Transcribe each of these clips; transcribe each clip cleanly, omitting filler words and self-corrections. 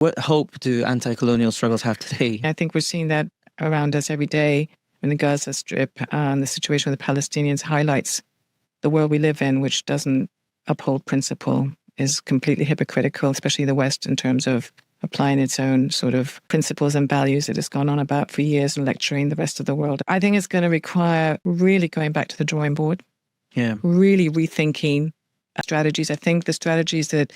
What hope do anti-colonial struggles have today? I think we're seeing that around us every day in the Gaza Strip, and the situation with the Palestinians highlights the world we live in, which doesn't uphold principle, is completely hypocritical, especially the West, in terms of applying its own sort of principles and values that it's gone on about for years and lecturing the rest of the world. I think it's going to require really going back to the drawing board, really rethinking strategies. I think the strategies that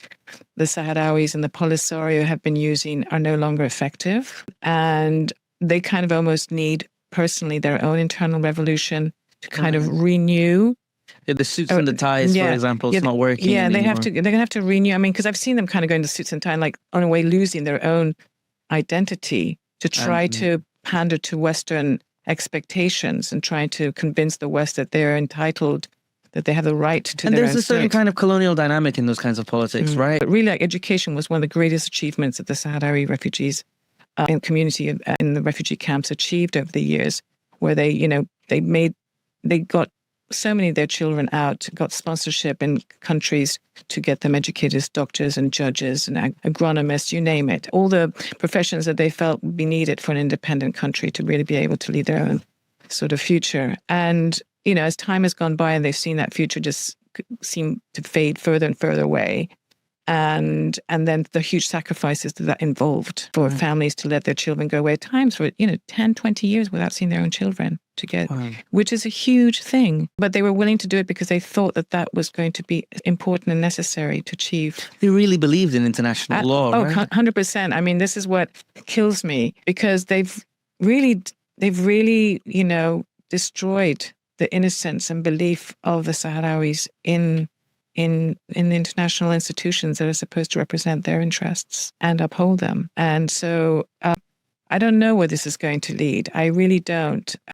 the Sahrawis and the Polisario have been using are no longer effective, and they kind of almost need personally their own internal revolution to kind of renew. The suits and the ties, for example, it's not working. Yeah, anymore. they're going to have to renew. I mean, because I've seen them kind of going to suits and ties, like on a way losing their own identity to try to pander to Western expectations and trying to convince the West that they're entitled, that they have the right to and their there's own a certain state. kind of colonial dynamic in those kinds of politics, right? But really, like, education was one of the greatest achievements that the Sahrawi refugees and community in the refugee camps achieved over the years, where they got so many of their children out, got sponsorship in countries to get them educated as doctors and judges and agronomists, you name it. All the professions that they felt would be needed for an independent country to really be able to lead their own sort of future. And, as time has gone by and they've seen that future just seem to fade further and further away, and then the huge sacrifices that involved for families to let their children go away at times for 10, 20 years without seeing their own children which is a huge thing. But they were willing to do it because they thought that was going to be important and necessary to achieve. They really believed in international law, right? 100%. I mean, this is what kills me, because they've really destroyed the innocence and belief of the Sahrawis in the international institutions that are supposed to represent their interests and uphold them. And so I don't know where this is going to lead. I really don't.